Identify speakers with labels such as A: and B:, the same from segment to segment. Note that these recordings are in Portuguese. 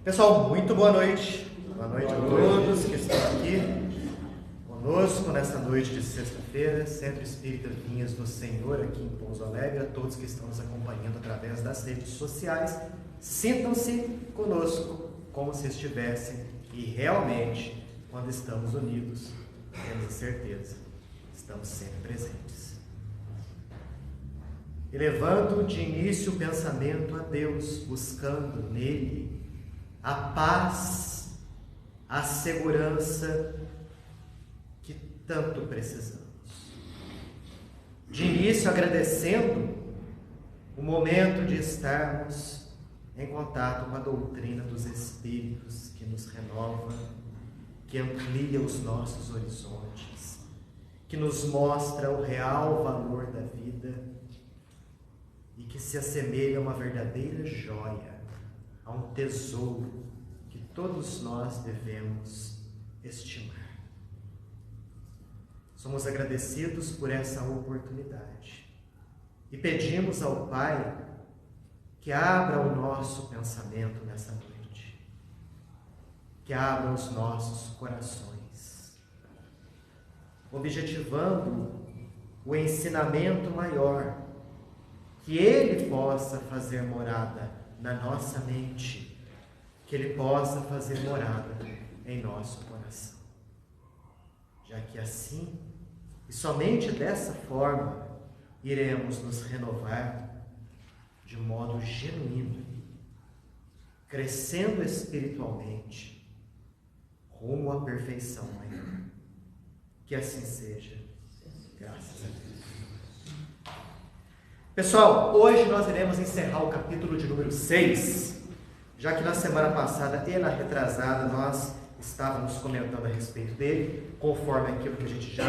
A: Pessoal, muito boa noite. Boa noite a todos que estão aqui conosco nesta noite de sexta-feira, Centro Espírita Vinhas do Senhor, aqui em Pouso Alegre, a todos que estão nos acompanhando através das redes sociais. Sintam-se conosco como se estivessem, e realmente, quando estamos unidos, temos certeza, estamos sempre presentes. Elevando de início o pensamento a Deus, buscando nele a paz, a segurança que tanto precisamos. De início, agradecendo o momento de estarmos em contato com a doutrina dos Espíritos, que nos renova, que amplia os nossos horizontes, que nos mostra o real valor da vida e que se assemelha a uma verdadeira joia, a um tesouro que todos nós devemos estimar. Somos agradecidos por essa oportunidade e pedimos ao Pai que abra o nosso pensamento nessa noite, que abra os nossos corações, objetivando o ensinamento maior, que Ele possa fazer morada na nossa mente, que Ele possa fazer morada em nosso coração. Já que assim, e somente dessa forma, iremos nos renovar de modo genuíno, crescendo espiritualmente, rumo à perfeição maior. Que assim seja, graças a Deus. Pessoal, hoje nós iremos encerrar o capítulo de número 6, já que na semana passada e na retrasada nós estávamos comentando a respeito dele, conforme aquilo que a gente já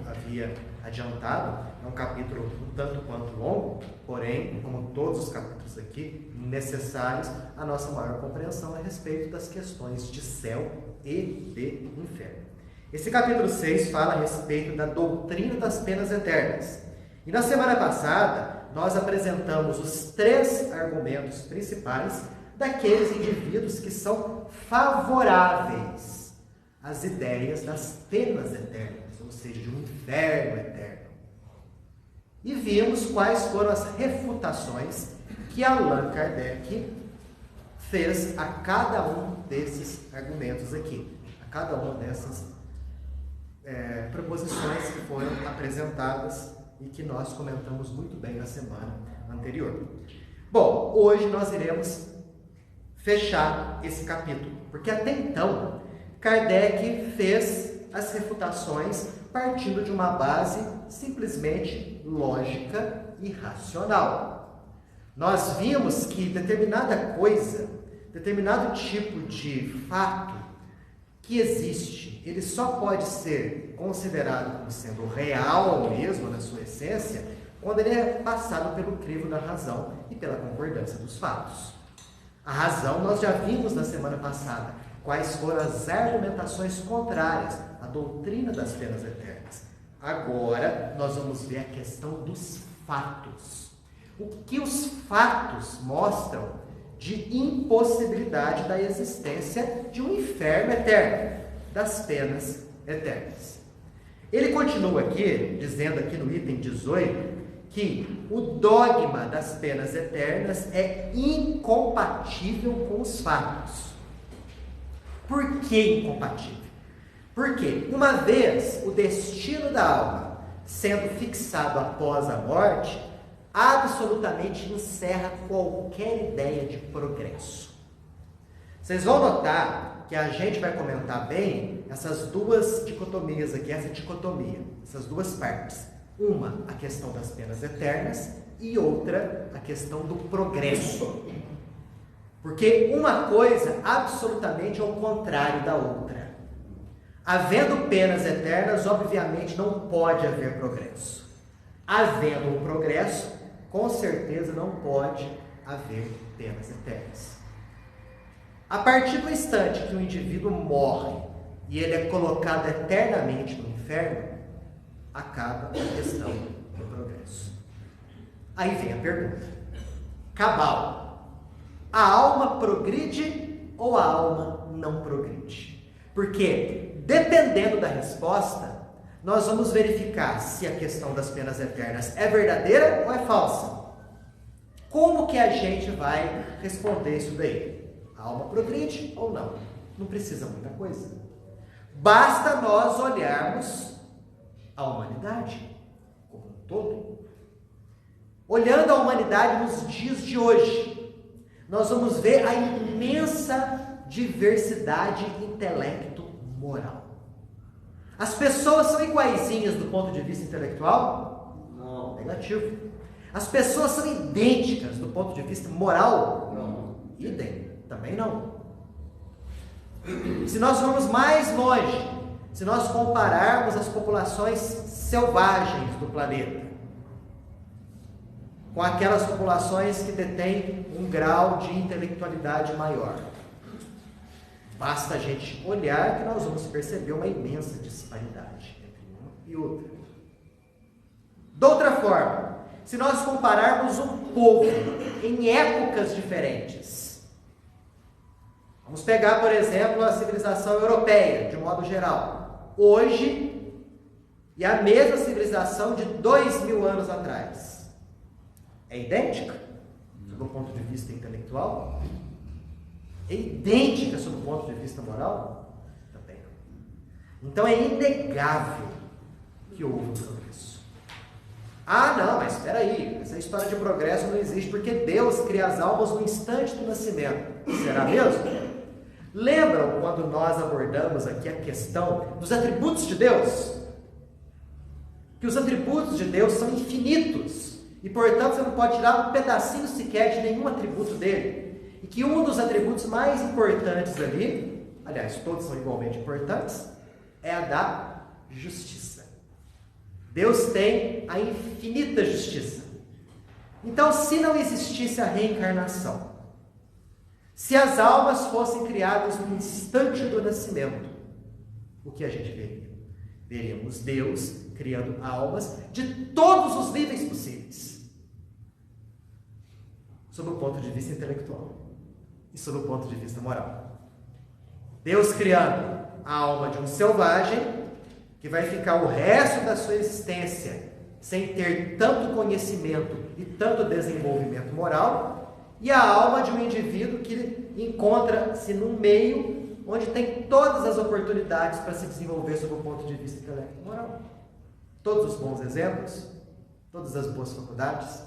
A: havia adiantado. É um capítulo um tanto quanto longo, porém, como todos os capítulos aqui, necessários à nossa maior compreensão a respeito das questões de céu e de inferno. Esse capítulo 6 fala a respeito da doutrina das penas eternas. E na semana passada, nós apresentamos os 3 argumentos principais daqueles indivíduos que são favoráveis às ideias das penas eternas, ou seja, de um inferno eterno. E vimos quais foram as refutações que Allan Kardec fez a cada um desses argumentos aqui, a cada uma dessas proposições que foram apresentadas e que nós comentamos muito bem na semana anterior. Bom, hoje nós iremos fechar esse capítulo, porque até então Kardec fez as refutações partindo de uma base simplesmente lógica e racional. Nós vimos que determinada coisa, determinado tipo de fato que existe, ele só pode ser considerado como sendo real mesmo na sua essência, quando ele é passado pelo crivo da razão e pela concordância dos fatos. A razão nós já vimos na semana passada, quais foram as argumentações contrárias à doutrina das penas eternas. Agora nós vamos ver a questão dos fatos. O que os fatos mostram de impossibilidade da existência de um inferno eterno, das penas eternas. Ele continua aqui, dizendo aqui no item 18, que o dogma das penas eternas é incompatível com os fatos. Por que incompatível? Porque, uma vez o destino da alma sendo fixado após a morte, absolutamente encerra qualquer ideia de progresso. Vocês vão notar que a gente vai comentar bem essas duas dicotomias aqui, essa dicotomia, essas duas partes. Uma, a questão das penas eternas, e outra, a questão do progresso. Porque uma coisa absolutamente é o contrário da outra. Havendo penas eternas, obviamente não pode haver progresso. Havendo um progresso, com certeza não pode haver penas eternas. A partir do instante que o indivíduo morre e ele é colocado eternamente no inferno, acaba a questão do progresso. Aí vem a pergunta. Cabal. A alma progride ou a alma não progride? Porque, dependendo da resposta, nós vamos verificar se a questão das penas eternas é verdadeira ou é falsa. Como que a gente vai responder isso daí? A alma progride ou não? Não precisa muita coisa. Basta nós olharmos a humanidade como um todo. Olhando a humanidade nos dias de hoje, nós vamos ver a imensa diversidade intelecto-moral. As pessoas são iguaizinhas do ponto de vista intelectual?
B: Não.
A: Negativo. As pessoas são idênticas do ponto de vista moral?
B: Não.
A: Idem. Também não. Se nós formos mais longe, se nós compararmos as populações selvagens do planeta com aquelas populações que detêm um grau de intelectualidade maior, basta a gente olhar que nós vamos perceber uma imensa disparidade entre uma e outra. De outra forma, se nós compararmos um povo em épocas diferentes, vamos pegar, por exemplo, a civilização europeia, de modo geral, hoje, e a mesma civilização de 2000 anos atrás. É idêntica, sob o ponto de vista intelectual? É idêntica sob o ponto de vista moral? Também não. Então é inegável que houve um progresso. Ah, não, mas espera aí, essa história de progresso não existe porque Deus cria as almas no instante do nascimento. Será mesmo? Lembram quando nós abordamos aqui a questão dos atributos de Deus? Que os atributos de Deus são infinitos. E, portanto, você não pode tirar um pedacinho sequer de nenhum atributo dele. E que um dos atributos mais importantes ali, aliás, todos são igualmente importantes, é a da justiça. Deus tem a infinita justiça. Então, se não existisse a reencarnação, se as almas fossem criadas no instante do nascimento, o que a gente veria? Veríamos Deus criando almas de todos os níveis possíveis. Sob o ponto de vista intelectual e sob o ponto de vista moral. Deus criando a alma de um selvagem que vai ficar o resto da sua existência sem ter tanto conhecimento e tanto desenvolvimento moral, e a alma de um indivíduo que encontra-se num meio onde tem todas as oportunidades para se desenvolver sob o ponto de vista intelectual e moral. Todos os bons exemplos, todas as boas faculdades.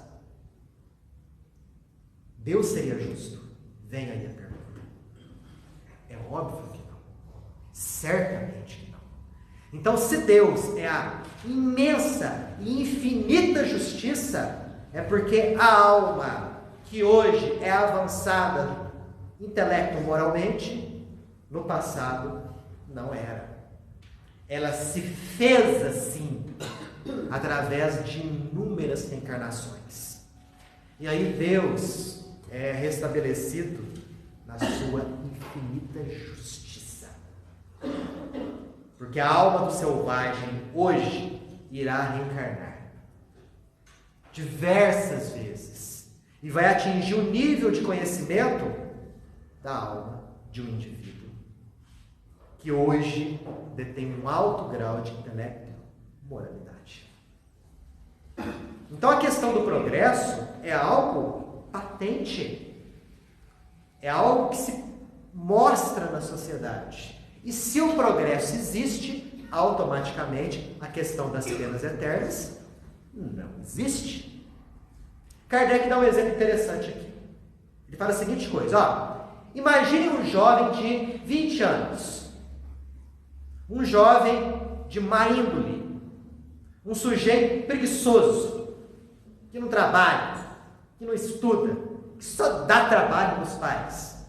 A: Deus seria justo? Vem aí a pergunta. É óbvio que não. Certamente que não. Então, se Deus é a imensa e infinita justiça, é porque a alma que hoje é avançada intelecto-moralmente, no passado não era. Ela se fez assim, através de inúmeras reencarnações. E aí Deus é restabelecido na sua infinita justiça. Porque a alma do selvagem hoje irá reencarnar diversas vezes e vai atingir o nível de conhecimento da alma de um indivíduo que hoje detém um alto grau de intelecto e moralidade. Então a questão do progresso é algo patente, é algo que se mostra na sociedade. E se o progresso existe, automaticamente a questão das penas eternas não existe. Kardec dá um exemplo interessante aqui. Ele fala a seguinte coisa, imagine um jovem de 20 anos, um jovem de má índole, um sujeito preguiçoso, que não trabalha, que não estuda, que só dá trabalho nos pais,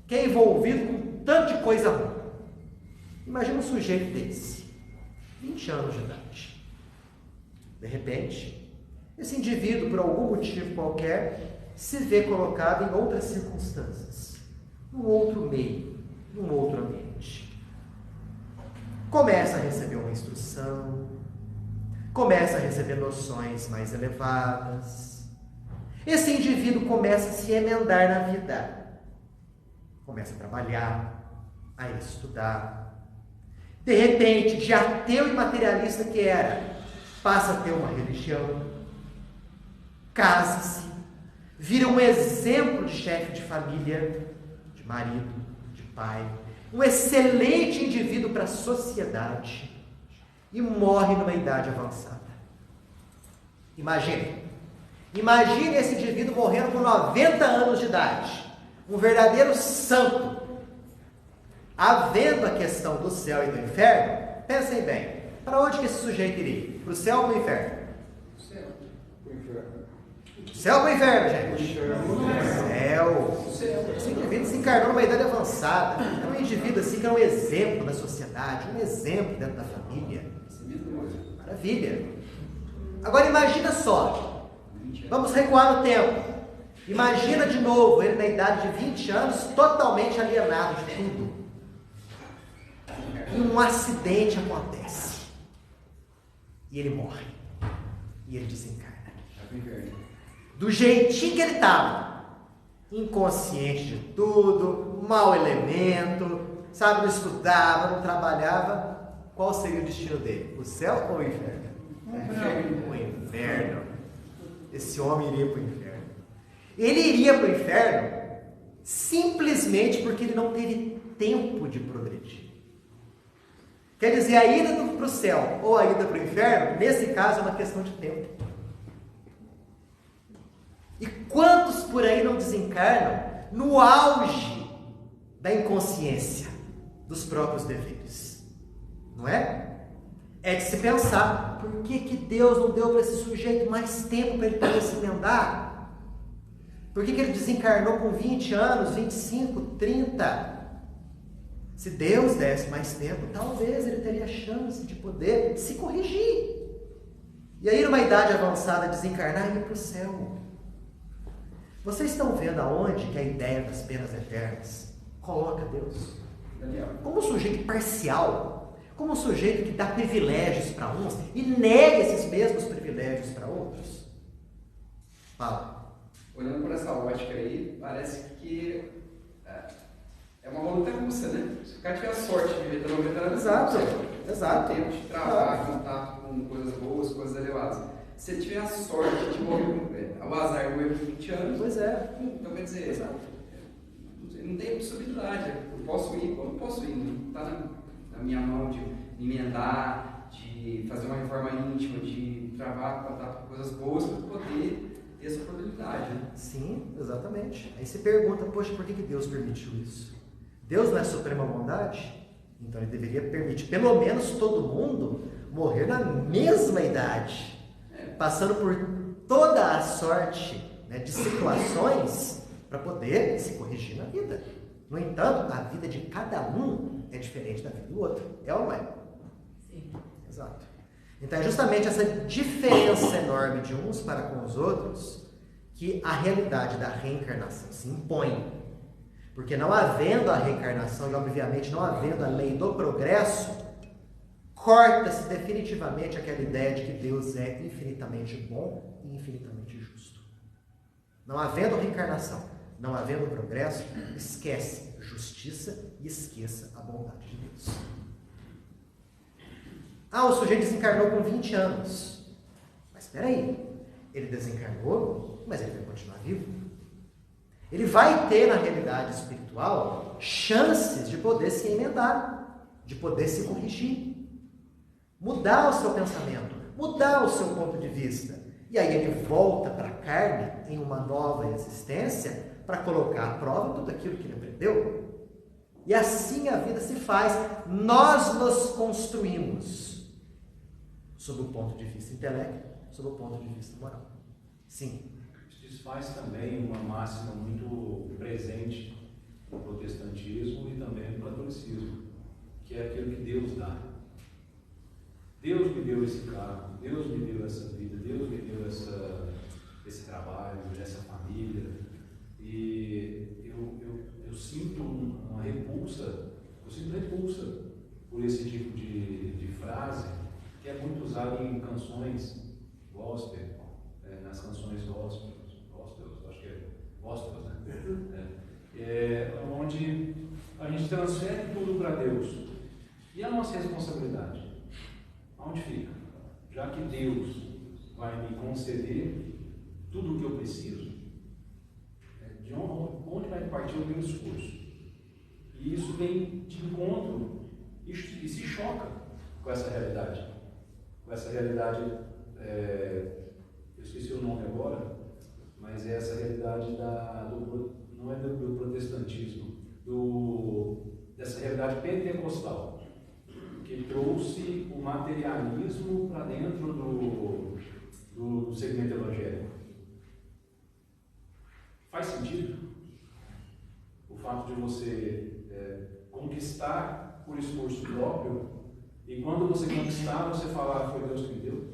A: que é envolvido com tanto de coisa ruim. Imagina um sujeito desse, 20 anos de idade. De repente, esse indivíduo, por algum motivo qualquer, se vê colocado em outras circunstâncias, num outro meio, num outro ambiente. Começa a receber uma instrução, começa a receber noções mais elevadas. Esse indivíduo começa a se emendar na vida. começa a trabalhar, a estudar. De repente, de ateu e materialista que era, passa a ter uma religião, casa-se, vira um exemplo de chefe de família, de marido, de pai, um excelente indivíduo para a sociedade e morre numa idade avançada. Imagine esse indivíduo morrendo com 90 anos de idade, um verdadeiro santo. Havendo a questão do céu e do inferno, pensem bem, para onde que esse sujeito iria? Para o céu ou para o inferno? Céu ou para o inferno, gente? Céu. Esse indivíduo se encarnou numa idade avançada, é um indivíduo assim que é um exemplo da sociedade, um exemplo dentro da família. Maravilha. Agora imagina só, vamos recuar no tempo. Imagina de novo ele na idade de 20 anos, totalmente alienado de tudo. E um acidente acontece. E ele morre. E ele desencarna. Do jeitinho que ele estava. Inconsciente de tudo, mau elemento, sabe, não estudava, não trabalhava. Qual seria o destino dele? O céu ou o inferno? O inferno. Esse homem iria para o inferno. Ele iria para o inferno simplesmente porque ele não teve tempo de progredir. Quer dizer, a ida para o céu ou a ida para o inferno, nesse caso, é uma questão de tempo. E quantos por aí não desencarnam no auge da inconsciência dos próprios deveres? Não é? É de se pensar, por que Deus não deu para esse sujeito mais tempo para ele poder se emendar? Por que ele desencarnou com 20 anos, 25, 30? Se Deus desse mais tempo, talvez ele teria chance de poder se corrigir. E aí, numa idade avançada, desencarnar e ir para o céu. Vocês estão vendo aonde que a ideia das penas eternas coloca Deus? Como um sujeito parcial, como um sujeito que dá privilégios para uns e nega esses mesmos privilégios para outros. Fala.
B: Olhando por essa ótica aí, parece que é uma roleta russa, né? Se o cara tiver a sorte de viver até 90 anos,
A: exato.
B: Tempo de trabalho, contato com coisas boas, coisas elevadas. Se ele tiver a sorte de morrer, o azar de morrer com 20 anos,
A: pois é.
B: Então quer dizer, não tem possibilidade. Eu posso ir, como eu posso ir? Não está na minha mão de me emendar, de fazer uma reforma íntima, de travar contato com coisas boas para poder ter essa oportunidade. Né?
A: Sim, exatamente. Aí você pergunta, poxa, por que Deus permitiu isso? Deus não é suprema bondade? Então ele deveria permitir, pelo menos todo mundo, morrer na mesma idade, passando por toda a sorte, né, de situações para poder se corrigir na vida. No entanto, a vida de cada um é diferente da vida do outro. É ou não é?
C: Sim.
A: Exato. Então é justamente essa diferença enorme de uns para com os outros que a realidade da reencarnação se impõe. Porque não havendo a reencarnação e obviamente não havendo a lei do progresso, corta-se definitivamente aquela ideia de que Deus é infinitamente bom e infinitamente justo. Não havendo reencarnação, não havendo progresso, esquece justiça e esqueça a bondade de Deus. O sujeito desencarnou com 20 anos. Mas espera aí, ele desencarnou, mas ele vai continuar vivo. Ele vai ter, na realidade espiritual, chances de poder se emendar, de poder se corrigir, mudar o seu pensamento, mudar o seu ponto de vista. E aí ele volta para a carne em uma nova existência para colocar à prova tudo aquilo que ele aprendeu. E assim a vida se faz. Nós nos construímos sob o ponto de vista intelecto, sob o ponto de vista moral. Sim.
D: Desfaz também uma máxima muito presente no protestantismo e também no catolicismo, que é aquilo que Deus dá. Deus me deu esse carro, Deus me deu essa vida, Deus me deu esse trabalho, essa família, e eu sinto uma repulsa, por esse tipo de frase, que é muito usado em canções gospel, nas canções gospels, acho que é gospel, né? onde a gente transfere tudo para Deus. E a nossa responsabilidade? Aonde fica? Já que Deus vai me conceder tudo o que eu preciso, de onde vai partir o meu esforço? E isso vem de encontro e se choca com essa realidade. Com essa realidade, eu esqueci o nome agora, mas é essa realidade não é do protestantismo, dessa realidade pentecostal, que trouxe o materialismo para dentro do segmento evangélico. Faz sentido o fato de você conquistar por esforço próprio, e quando você conquistar, você falar, foi Deus que me deu?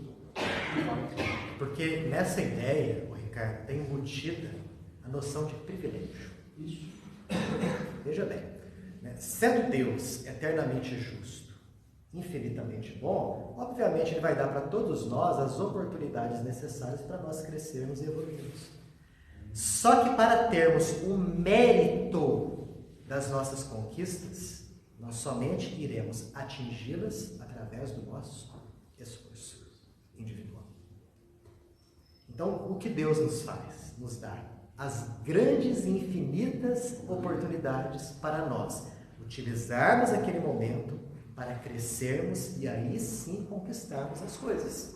A: Porque nessa ideia, Ricardo, tem embutida a noção de privilégio.
D: Isso.
A: Veja bem, né? Sendo Deus eternamente justo, infinitamente bom, obviamente Ele vai dar para todos nós as oportunidades necessárias para nós crescermos e evoluirmos. Só que para termos o mérito das nossas conquistas, nós somente iremos atingi-las através do nosso esforço individual. Então, o que Deus nos faz? Nos dá as grandes e infinitas oportunidades para nós utilizarmos aquele momento para crescermos e aí sim conquistarmos as coisas.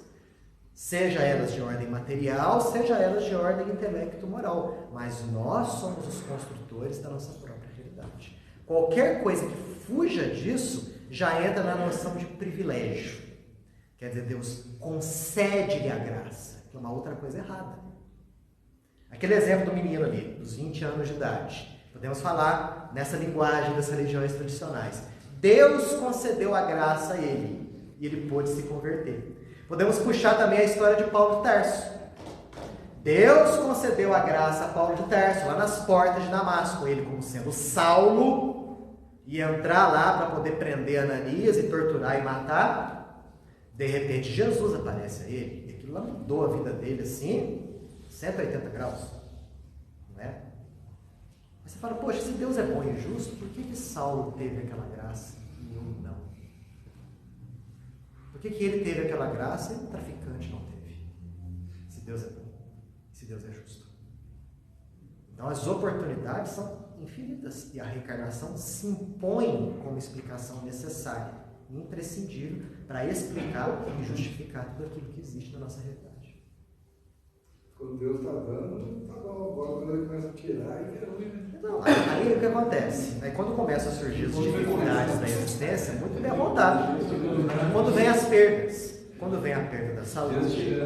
A: Seja elas de ordem material, seja elas de ordem intelecto-moral. Mas nós somos os construtores da nossa própria realidade. Qualquer coisa que fuja disso já entra na noção de privilégio. Quer dizer, Deus concede-lhe a graça, que é uma outra coisa errada. Aquele exemplo do menino ali, dos 20 anos de idade. Podemos falar nessa linguagem das religiões tradicionais. Deus concedeu a graça a ele e ele pôde se converter. Podemos puxar também a história de Paulo de Tarso. Deus concedeu a graça a Paulo de Tarso, lá nas portas de Damasco. Ele, como sendo Saulo, ia entrar lá para poder prender Ananias e torturar e matar. De repente, Jesus aparece a ele. E aquilo lá mudou a vida dele assim, 180 graus. Não é? Mas você fala, poxa, se Deus é bom e justo, por que Saulo teve aquela graça e eu não? Por que ele teve aquela graça e o traficante não teve? Se Deus é bom, se Deus é justo. Então as oportunidades são infinitas e a reencarnação se impõe como explicação necessária, imprescindível, para explicar e justificar tudo aquilo que existe na nossa realidade.
C: Quando Deus está dando, está bom. Agora quando Ele começa a tirar, aí é ruim.
A: Não, aí o que acontece? Aí quando começam a surgir as dificuldades da existência, muito bem vontade. Quando vem as perdas, quando vem a perda da saúde,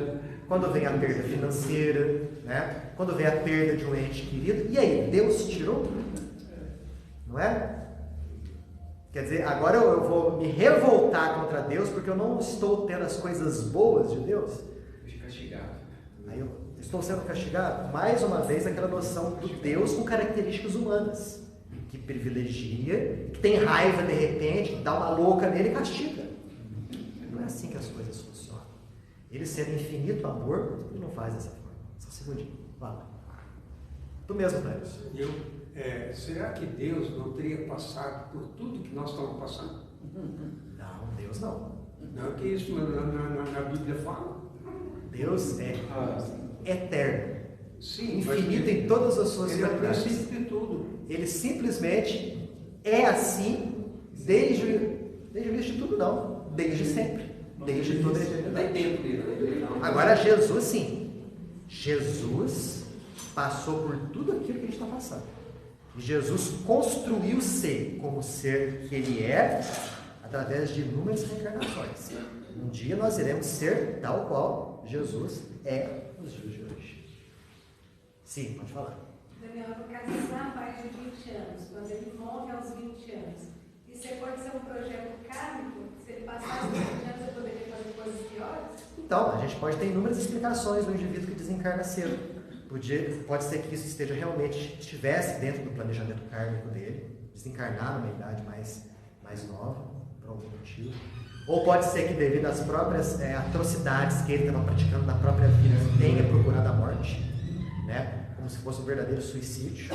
A: quando vem a perda financeira, né? Quando vem a perda de um ente querido, e aí, Deus tirou? Não é? Quer dizer, agora eu vou me revoltar contra Deus porque eu não estou tendo as coisas boas de Deus?
B: Castigado.
A: Aí eu estou sendo castigado? Mais uma vez, aquela noção do Deus com características humanas, que privilegia, que tem raiva de repente, dá uma louca nele e castiga. Não é assim que as coisas funcionam. Ele, sendo infinito amor, ele não faz dessa forma. Só um segundinho. Fala. Tu mesmo, Cléber.
C: Será que Deus não teria passado por tudo que nós estamos passando?
A: Não, Deus não.
C: Não, que isso na Bíblia fala?
A: Deus é eterno.
C: Sim,
A: infinito em todas as suas
C: Ele é o
A: qualidades.
C: princípio de tudo.
A: Ele simplesmente é assim desde o início de tudo, não. Desde sempre. Desde toda a
B: Não tem
A: eternidade.
B: tempo nele.
A: Agora, Jesus, sim. Jesus passou por tudo aquilo que a gente está passando. E Jesus construiu-se como ser que ele é, através de inúmeras reencarnações. Um dia nós iremos ser tal qual Jesus é nos dias de hoje. Sim, pode falar.
E: Daniel, no caso de há mais de 20 anos, quando ele morre aos 20 anos, isso pode ser um projeto kármico? Se ele passasse os 20 anos, eu poderia fazer coisas piores?
A: Então, a gente pode ter inúmeras explicações do indivíduo que desencarna cedo. Pode ser que isso estivesse dentro do planejamento kármico dele, desencarnar numa idade mais nova, por algum motivo. Ou pode ser que, devido às próprias atrocidades que ele estava praticando na própria vida, tenha procurado a morte, né? como se fosse um verdadeiro suicídio,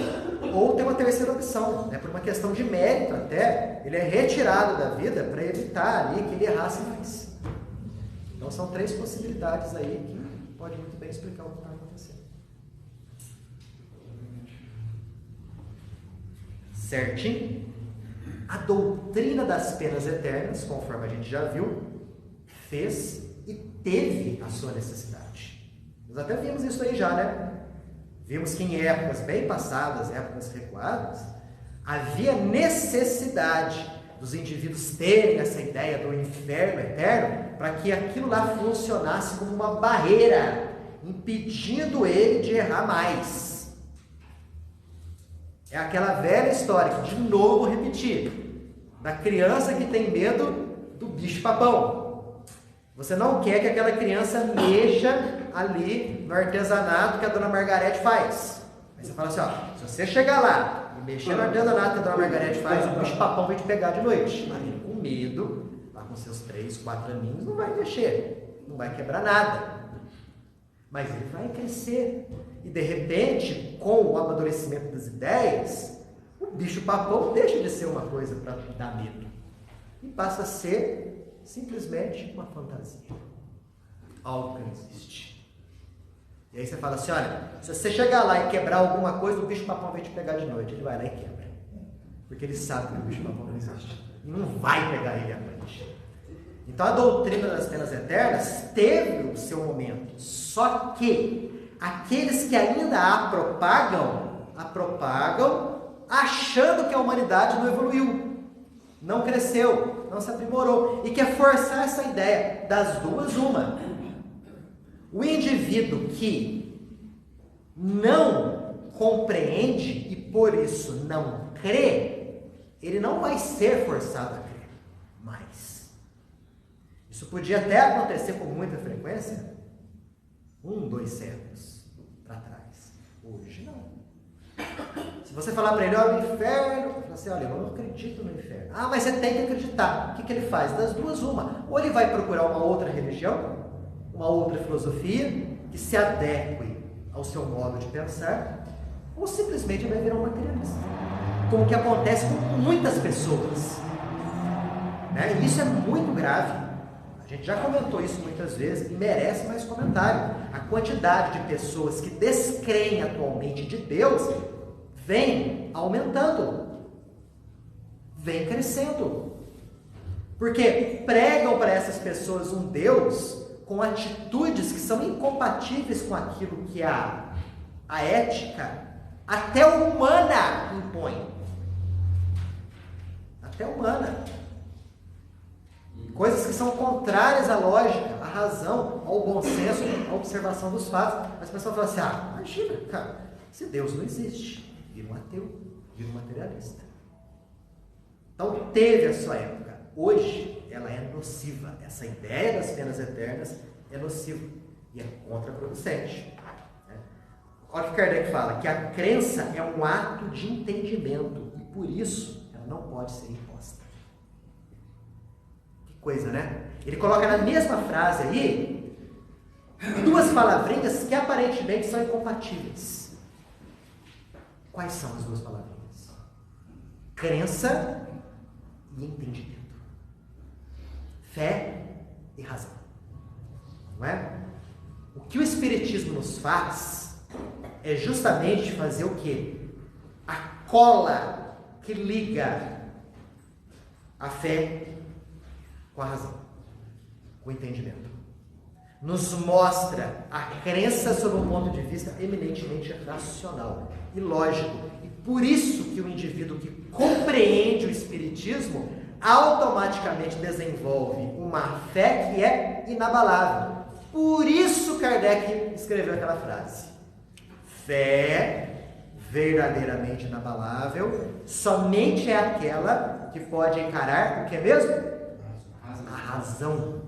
A: ou tem uma terceira opção, por uma questão de mérito até, ele é retirado da vida para evitar ali que ele errasse mais. Então são 3 possibilidades aí que pode muito bem explicar o que está acontecendo. Certinho? A doutrina das penas eternas, conforme a gente já viu, fez e teve a sua necessidade. Nós até vimos isso aí já, né? Vimos que em épocas bem passadas, épocas recuadas, havia necessidade dos indivíduos terem essa ideia do inferno eterno para que aquilo lá funcionasse como uma barreira, impedindo ele de errar mais. É aquela velha história que, de novo, vou repetir, da criança que tem medo do bicho-papão. Você não quer que aquela criança mexa ali no artesanato que a dona Margarete faz. Aí você fala assim, se você chegar lá e mexer no artesanato que a dona Margarete faz, o bicho-papão vai te pegar de noite. Aí ele, com medo, lá com seus 3, 4 aninhos, não vai mexer, não vai quebrar nada. Mas ele vai crescer. E de repente, com o amadurecimento das ideias, o bicho-papão deixa de ser uma coisa para dar medo. E passa a ser simplesmente uma fantasia. Algo que não existe. E aí você fala assim, olha, se você chegar lá e quebrar alguma coisa, o bicho-papão vai te pegar de noite. Ele vai lá e quebra. Porque ele sabe que o bicho-papão não existe. E não vai pegar ele à noite. Então a doutrina das penas eternas teve o seu momento. Só que aqueles que ainda a propagam achando que a humanidade não evoluiu, não cresceu, não se aprimorou, e quer forçar essa ideia das duas uma. O indivíduo que não compreende e por isso não crê, ele não vai ser forçado a crer mais. Isso podia até acontecer com muita frequência 1, 2 séculos para trás. Hoje não. Se você falar para ele, olha, o inferno, ele fala assim, olha, eu não acredito no inferno. Ah, mas você tem que acreditar. O que ele faz? Das duas uma. Ou ele vai procurar uma outra religião, uma outra filosofia, que se adeque ao seu modo de pensar, ou simplesmente vai virar um materialista. Como que acontece com muitas pessoas. E isso é muito grave. A gente já comentou isso muitas vezes e merece mais comentário. A quantidade de pessoas que descreem atualmente de Deus vem aumentando, vem crescendo. Porque pregam para essas pessoas um Deus com atitudes que são incompatíveis com aquilo que a ética, até humana, impõe. Até humana. Coisas que são contrárias à lógica, à razão, ao bom senso, à observação dos fatos. As pessoas falam assim, imagina, cara, se Deus não existe, vira um ateu, vira um materialista. Então teve a sua época. Hoje ela é nociva. Essa ideia das penas eternas é nociva e é contraproducente. Olha o que Kardec fala, que a crença é um ato de entendimento e por isso ela não pode ser imposta. Coisa, né? Ele coloca na mesma frase aí 2 palavrinhas que aparentemente são incompatíveis. Quais são as 2 palavrinhas? Crença e entendimento. Fé e razão. Não é? O que o Espiritismo nos faz é justamente fazer o quê? A cola que liga a fé com a razão, com o entendimento. Nos mostra a crença sob um ponto de vista eminentemente racional e lógico. E por isso que o indivíduo que compreende o Espiritismo automaticamente desenvolve uma fé que é inabalável. Por isso Kardec escreveu aquela frase. Fé verdadeiramente inabalável somente é aquela que pode encarar o que é mesmo? A razão,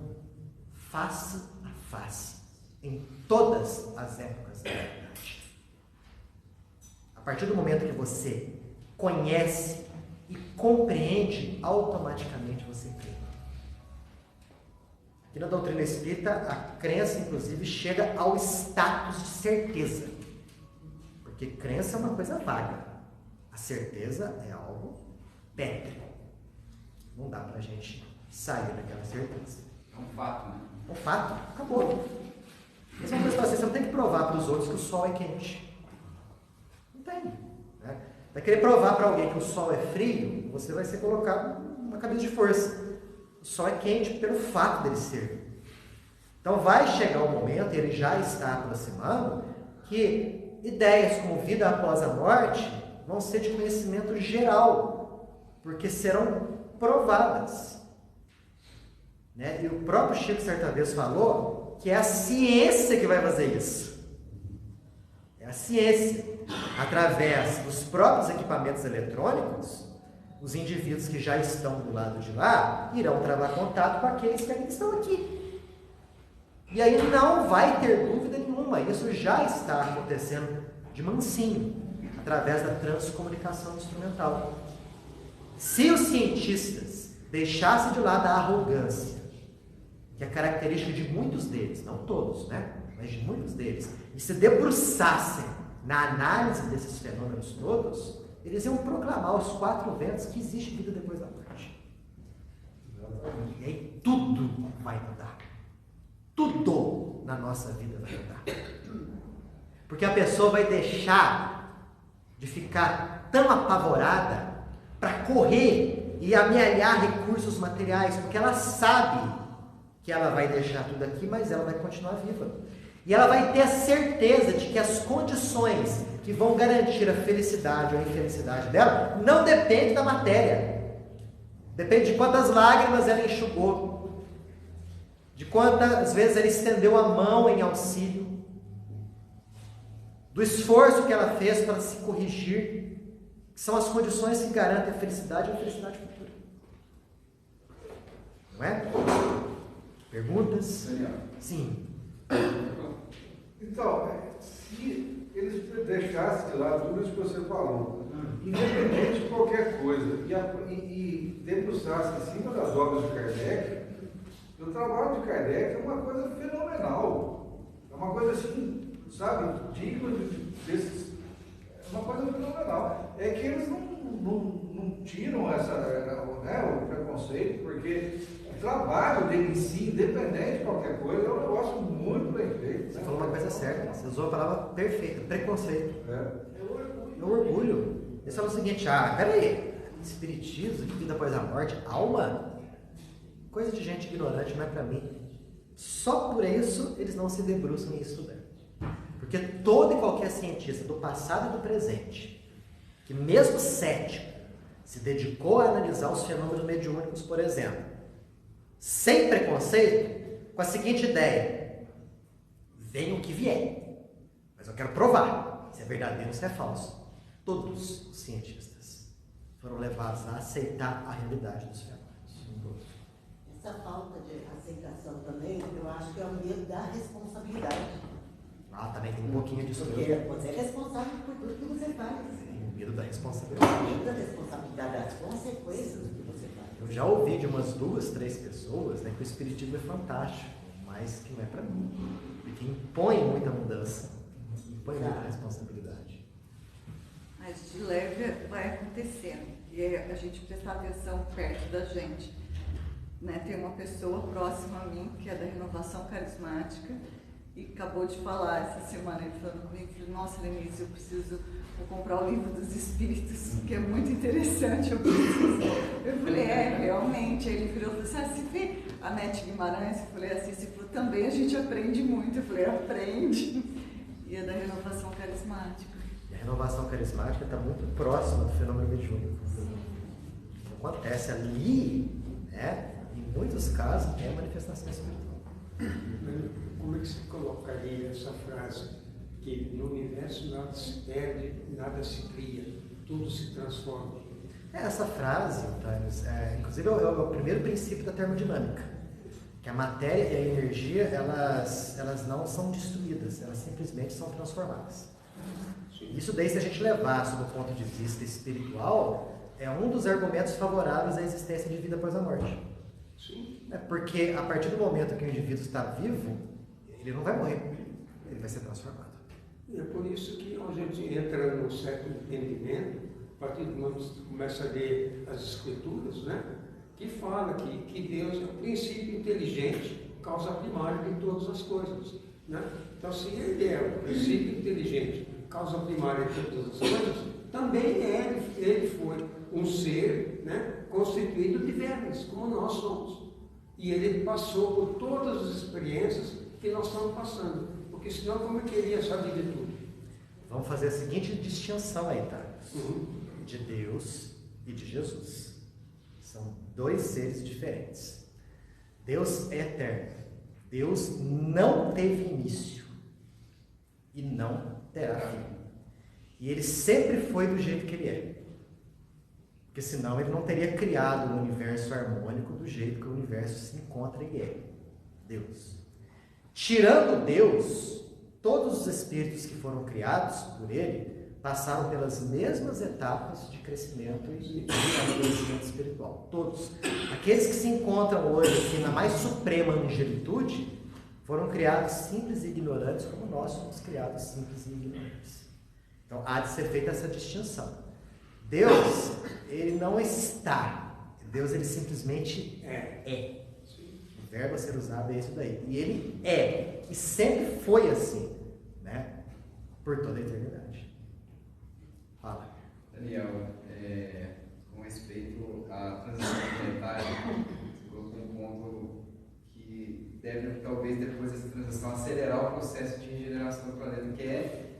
A: face a face, em todas as épocas da humanidade. A partir do momento que você conhece e compreende, automaticamente você crê. Aqui na doutrina espírita, a crença, inclusive, chega ao status de certeza. Porque Porque crença é uma coisa vaga. A certeza é algo pétreo. Não dá pra gente sair daquela certeza.
B: É um fato, né?
A: É um fato, acabou. Mas uma coisa pra você não tem que provar para os outros que o sol é quente. Não tem. Né? Vai querer provar para alguém que o sol é frio, você vai ser colocado numa camisa de força. O sol é quente pelo fato dele ser. Então vai chegar o momento, e ele já está aproximando, que ideias como vida após a morte vão ser de conhecimento geral, porque serão provadas. Né? E o próprio Chico certa vez falou que é a ciência que vai fazer isso. É a ciência. Através dos próprios equipamentos eletrônicos, os indivíduos que já estão do lado de lá irão travar contato com aqueles que ainda estão aqui. E aí não vai ter dúvida nenhuma, isso já está acontecendo de mansinho, através da transcomunicação instrumental. Se os cientistas deixassem de lado a arrogância, que é característica de muitos deles, não todos, né? Mas de muitos deles, e se debruçassem na análise desses fenômenos todos, eles iam proclamar aos quatro ventos que existe vida depois da morte. E aí tudo vai mudar. Tudo na nossa vida vai mudar. Porque a pessoa vai deixar de ficar tão apavorada para correr e amealhar recursos materiais, porque ela sabe que ela vai deixar tudo aqui, mas ela vai continuar viva. E ela vai ter a certeza de que as condições que vão garantir a felicidade ou a infelicidade dela não dependem da matéria. Depende de quantas lágrimas ela enxugou, de quantas vezes ela estendeu a mão em auxílio, do esforço que ela fez para se corrigir, que são as condições que garantem a felicidade e a felicidade futura. Não é? Perguntas?
B: Daniel.
A: Sim.
C: Então, se eles deixassem de lado tudo isso que você falou, independente de qualquer coisa, e debruçassem em cima das obras de Kardec, o trabalho de Kardec é uma coisa fenomenal. É uma coisa assim, sabe, digna desses. É uma coisa fenomenal. É que eles não tiram o preconceito, porque o trabalho dele em si, independente de qualquer coisa, é um negócio muito bem feito.
A: Você falou uma coisa certa, você usou a palavra perfeita, preconceito. É o orgulho. Eles falam o seguinte, peraí, espiritismo, vida após a morte, alma, coisa de gente ignorante, não é para mim. Só por isso eles não se debruçam em estudar. Porque todo e qualquer cientista do passado e do presente, que mesmo cético, se dedicou a analisar os fenômenos mediúnicos, por exemplo, sem preconceito, com a seguinte ideia: venha o que vier, mas eu quero provar se é verdadeiro ou se é falso. Todos os cientistas foram levados a aceitar a realidade dos fenômenos.
F: Essa falta de aceitação também, eu acho que é o medo da responsabilidade.
A: Também tem um pouquinho disso.
F: Porque você é responsável por tudo que você faz.
A: O medo da responsabilidade.
F: O medo da responsabilidade, das consequências do que você faz.
A: Eu já ouvi de umas 2, 3 pessoas, né, que o espiritismo é fantástico, mas que não é para mim. Porque impõe muita mudança, impõe muita responsabilidade.
G: Mas de leve vai acontecendo. E a gente prestar atenção perto da gente. Né? Tem uma pessoa próxima a mim, que é da Renovação Carismática, e acabou de falar essa semana, ele falando comigo, falou, nossa, Lenise, vou comprar o livro dos Espíritos, que é muito interessante, eu preciso. Eu falei, realmente. Aí ele virou e falou assim, você vê a Nete Guimarães? Eu falei assim, você falou, também a gente aprende muito. Eu falei, aprende. E é da Renovação Carismática.
A: E a Renovação Carismática está muito próxima do fenômeno mediúnico. Acontece ali, né, em muitos casos, é manifestação espiritual.
H: Como é que você colocaria essa frase? Que no universo nada se perde, nada se cria, tudo se transforma.
A: Essa frase, inclusive, é o primeiro princípio da termodinâmica. Que a matéria e a energia, elas não são destruídas, elas simplesmente são transformadas. Isso daí, se a gente levar sob o ponto de vista espiritual, é um dos argumentos favoráveis à existência de vida após a morte.
H: Sim.
A: Porque a partir do momento que o indivíduo está vivo, ele não vai morrer, ele vai ser transformado.
H: É por isso que a gente entra num certo entendimento, a partir do momento que começa a ler as Escrituras, né? Que fala que Deus é o princípio inteligente, causa primária de todas as coisas. Né? Então, se Ele é o princípio inteligente, causa primária de todas as coisas, também ele foi um ser, né, constituído de vermes, como nós somos. E Ele passou por todas as experiências que nós estamos passando. Porque senão, como é que ele ia saber de tudo?
A: Vamos fazer a seguinte distinção aí, tá? De Deus e de Jesus. São dois seres diferentes. Deus é eterno. Deus não teve início e não terá fim. E Ele sempre foi do jeito que Ele é. Porque senão Ele não teria criado um universo harmônico do jeito que o universo se encontra e é. Deus. Tirando Deus, todos os espíritos que foram criados por Ele passaram pelas mesmas etapas de crescimento e de amadurecimento espiritual. Todos. Aqueles que se encontram hoje aqui na mais suprema angelitude foram criados simples e ignorantes, como nós somos criados simples e ignorantes. Então, há de ser feita essa distinção. Deus, Ele não está. Deus, Ele simplesmente é. O verbo a ser usado é isso daí. E Ele é. E sempre foi assim, né? Por toda a eternidade. Fala.
B: Daniel, com respeito à transição planetária, você colocou um ponto que deve, talvez, depois dessa transição, acelerar o processo de regeneração do planeta, que é,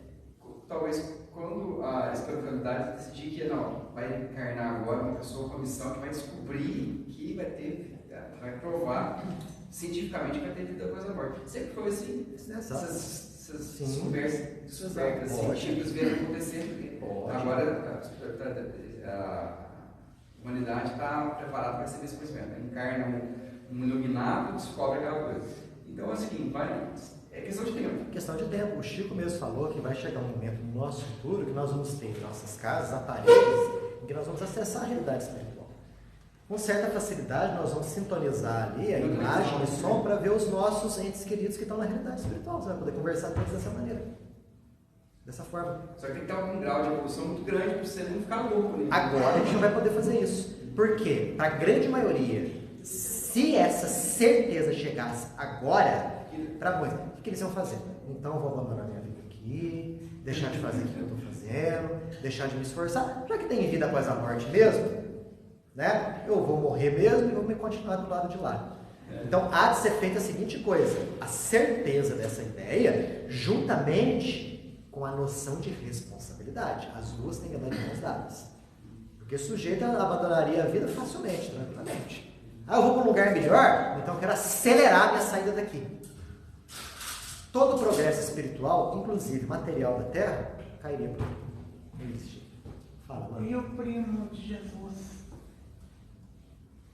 B: talvez, quando a espiritualidade decidir que não, vai encarnar agora uma pessoa com a missão que vai descobrir que vai ter vida, vai provar cientificamente que vai ter vida após a morte. Sempre foi assim. Essas descobertas científicas vieram acontecendo. Agora a humanidade está preparada para receber esse conhecimento. Encarna um iluminado, descobre aquela coisa. Então, assim, é questão de tempo.
A: Questão de tempo. O Chico mesmo falou que vai chegar um momento no nosso futuro que nós vamos ter em nossas casas aparelhos em que nós vamos acessar a realidade espiritual. Com certa facilidade, nós vamos sintonizar ali a imagem e som para ver os nossos entes queridos que estão na realidade espiritual. Você vai poder conversar com eles dessa maneira. Dessa forma.
B: Só que tem que ter algum grau de evolução muito grande para você não ficar louco. Né?
A: Agora a gente não vai poder fazer isso. Por quê? Para a grande maioria, se essa certeza chegasse agora, para muitos, o que eles iam fazer? Então eu vou abandonar minha vida aqui, deixar de fazer o que eu estou fazendo, deixar de me esforçar, já que tem vida após a morte mesmo, né? Eu vou morrer mesmo e vou me continuar do lado de lá. Então há de ser feita a seguinte coisa: a certeza dessa ideia, juntamente com a noção de responsabilidade. As duas têm que andar de mãos dadas. Porque o sujeito abandonaria a vida facilmente, tranquilamente. Eu vou para um lugar melhor, então eu quero acelerar minha saída daqui. Todo o progresso espiritual, inclusive material da Terra, cairia por aí. Não existia. Fala, mano.
I: E o primo de Jesus?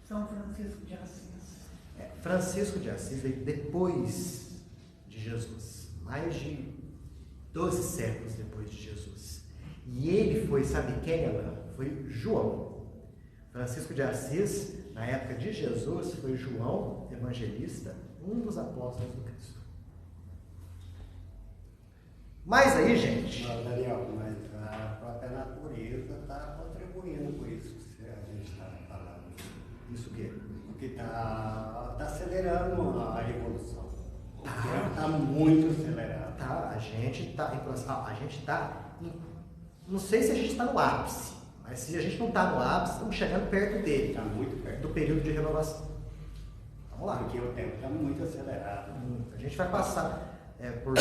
I: São Francisco de Assis.
A: Francisco de Assis veio depois de Jesus. Mais de 12 séculos depois de Jesus. E ele foi, sabe quem, Alain? Foi João. Francisco de Assis, na época de Jesus, foi João Evangelista, um dos apóstolos do Cristo. Mas aí, gente...
J: Não, Daniel, mas a própria natureza está contribuindo com isso que a gente está falando.
A: Isso o quê?
J: Porque está acelerando a evolução. Está muito acelerado.
A: Tá, a gente está não sei se a gente está no ápice, mas se a gente não está no ápice, estamos chegando perto dele.
J: Está muito perto.
A: Do período de renovação. Vamos lá.
J: Porque o tempo está muito acelerado.
A: A gente vai passar por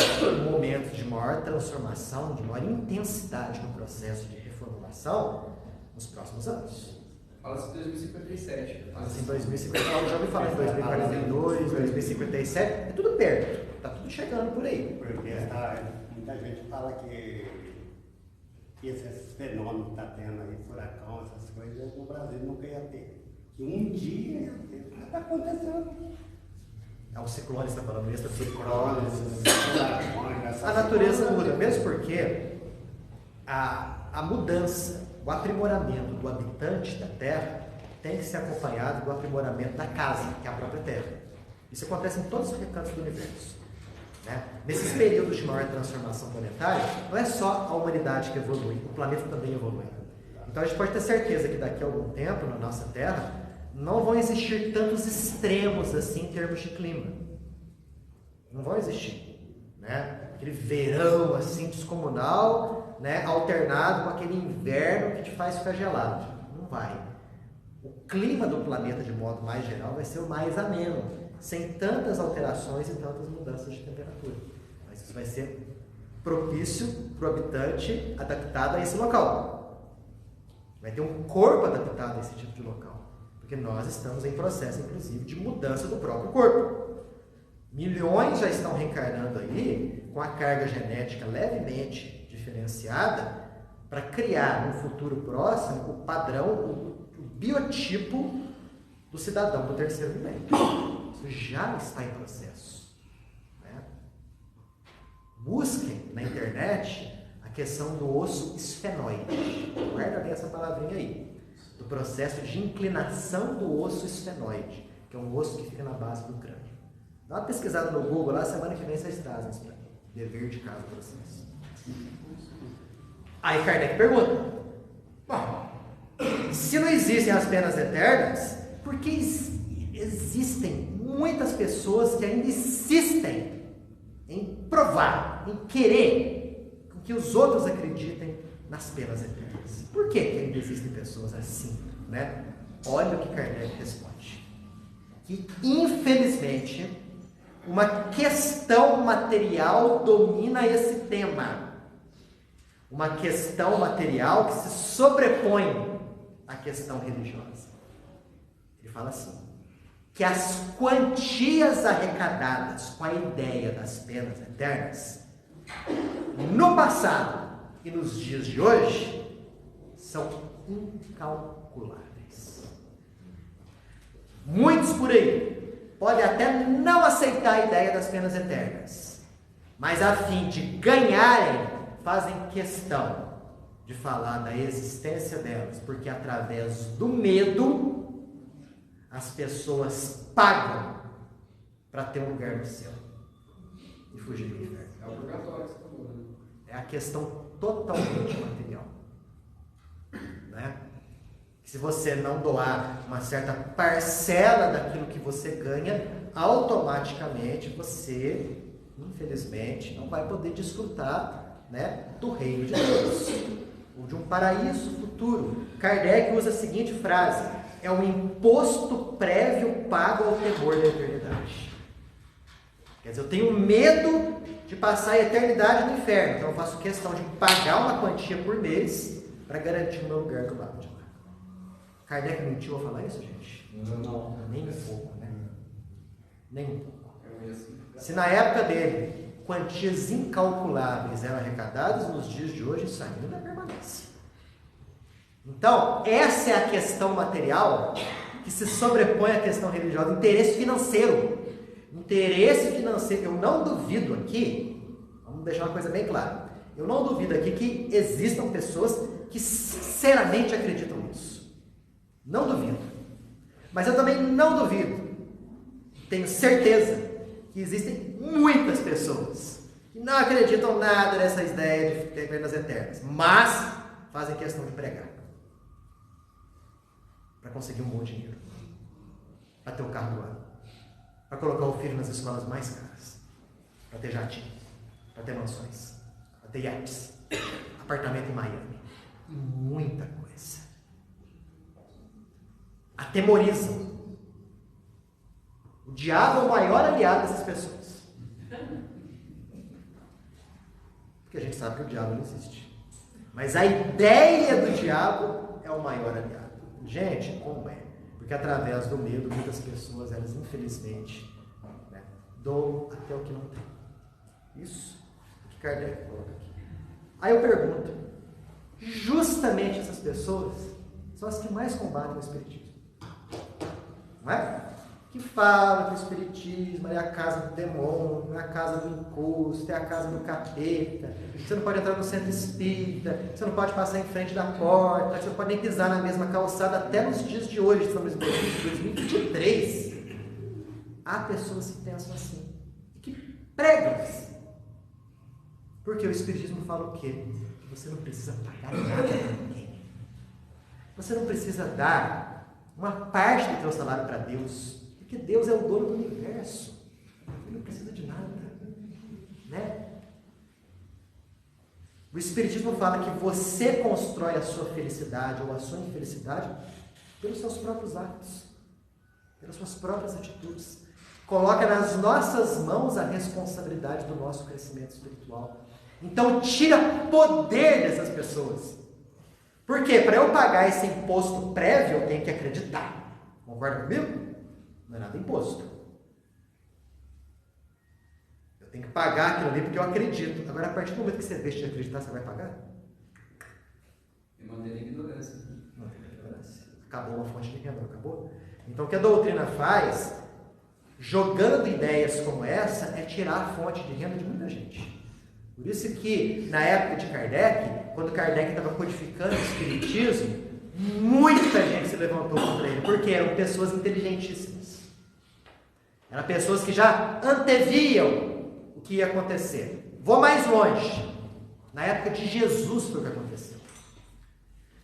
A: momentos de maior transformação, de maior intensidade no processo de reformulação nos próximos anos.
B: Fala-se em 2057.
A: Fala-se em 2050, eu já ouvi falar em 2042, 2057, é tudo perto, está tudo chegando por aí.
J: Porque muita gente fala que esses fenômenos que está tendo aí, furacão, essas coisas, no Brasil nunca ia ter. Que um dia ia ter. Está acontecendo.
A: É um ciclone, você está falando isso?
J: A
A: A natureza muda, mesmo porque a mudança, o aprimoramento do habitante da Terra tem que ser acompanhado do aprimoramento da casa, que é a própria Terra. Isso acontece em todos os recantos do universo. Né? Nesses períodos de maior transformação planetária, não é só a humanidade que evolui, o planeta também evolui. Então a gente pode ter certeza que daqui a algum tempo, na nossa Terra, não vão existir tantos extremos assim em termos de clima. Não vão existir. Né? Aquele verão assim descomunal, né? Alternado com aquele inverno que te faz ficar gelado. Não vai. O clima do planeta, de modo mais geral, vai ser o mais ameno, sem tantas alterações e tantas mudanças de temperatura. Mas isso vai ser propício para o habitante adaptado a esse local. Vai ter um corpo adaptado a esse tipo de local. Porque nós estamos em processo, inclusive, de mudança do próprio corpo. Milhões já estão reencarnando aí com a carga genética levemente diferenciada para criar no futuro próximo o padrão, o biotipo do cidadão do terceiro milênio. Isso já está em processo. Né? Busquem na internet a questão do osso esfenoide. Guarda bem essa palavrinha aí. Do processo de inclinação do osso esfenoide, que é um osso que fica na base do crânio. Dá uma pesquisada no Google lá, semana que vem vocês trazem isso para mim. Dever de casa para vocês. Aí Kardec pergunta: bom, se não existem as penas eternas, por que existem muitas pessoas que ainda insistem em provar, em querer que os outros acreditem nas penas eternas? Por que ainda existem pessoas assim? Né? Olha o que Kardec responde. Que, infelizmente, uma questão material domina esse tema. Uma questão material que se sobrepõe à questão religiosa. Ele fala assim, que as quantias arrecadadas com a ideia das penas eternas, no passado e nos dias de hoje, são incalculáveis. Muitos por aí podem até não aceitar a ideia das penas eternas, mas a fim de ganharem, fazem questão de falar da existência delas, porque através do medo as pessoas pagam para ter um lugar no céu e fugir do inferno.
B: É o purgatório que você falou, né?
A: É a questão totalmente material. Né? Se você não doar uma certa parcela daquilo que você ganha, automaticamente você, infelizmente, não vai poder desfrutar, né, do reino de Deus, ou de um paraíso futuro. Kardec usa a seguinte frase: é um imposto prévio pago ao temor da eternidade. Quer dizer, eu tenho medo de passar a eternidade no inferno, então eu faço questão de pagar uma quantia por mês para garantir o meu lugar do lado de lá. Kardec mentiu ao falar isso, gente? Não, nem um pouco, né? Nem um pouco. Se na época dele quantias incalculáveis eram arrecadadas, nos dias de hoje isso ainda permanece. Então, essa é a questão material que se sobrepõe à questão religiosa. Interesse financeiro. Interesse financeiro. Eu não duvido aqui, vamos deixar uma coisa bem clara, eu não duvido aqui que existam pessoas que sinceramente acreditam nisso. Não duvido. Mas eu também não duvido, tenho certeza que existem muitas pessoas que não acreditam nada nessa ideia de ter penas eternas, mas fazem questão de pregar para conseguir um bom dinheiro, para ter o carro do ano, para colocar o filho nas escolas mais caras, para ter jatinho, para ter mansões, para ter iates, apartamento em Miami e muita coisa. Atemorizam. O diabo é o maior aliado dessas pessoas. Porque a gente sabe que o diabo não existe. Mas a ideia do diabo é o maior aliado. Gente, como é? Porque através do medo, muitas pessoas, elas infelizmente, né, doam até o que não tem. Isso que Kardec coloca aqui. Aí eu pergunto, justamente essas pessoas são as que mais combatem o espiritismo. Não é? Que falam que o espiritismo é a casa do demônio, é a casa do encosto, é a casa do capeta, você não pode entrar no centro espírita, você não pode passar em frente da porta, você não pode nem pisar na mesma calçada. Até nos dias de hoje, estamos em 2023, há pessoas que pensam assim, que Prega-os. Porque o Espiritismo fala o quê? Que você não precisa pagar nada para ninguém. Você não precisa dar uma parte do teu salário para Deus. Porque Deus é o dono do universo. Ele não precisa de nada. Né? O Espiritismo fala que você constrói a sua felicidade ou a sua infelicidade pelos seus próprios atos, pelas suas próprias atitudes. Coloca nas nossas mãos a responsabilidade do nosso crescimento espiritual. Então tira poder dessas pessoas. Por quê? Para eu pagar esse imposto prévio, eu tenho que acreditar. Concorda comigo? Não é nada imposto. Eu tenho que pagar aquilo ali porque eu acredito. Agora, a partir do momento que você deixa de acreditar, você vai pagar?
B: E manter a ignorância.
A: Manter a ignorância. Acabou uma fonte de renda, acabou? Então, o que a doutrina faz, jogando ideias como essa, é tirar a fonte de renda de muita gente. Por isso que, na época de Kardec, quando Kardec estava codificando o Espiritismo, muita gente se levantou contra ele, porque eram pessoas inteligentíssimas. Eram pessoas que já anteviam o que ia acontecer. Vou mais longe. Na época de Jesus foi o que aconteceu.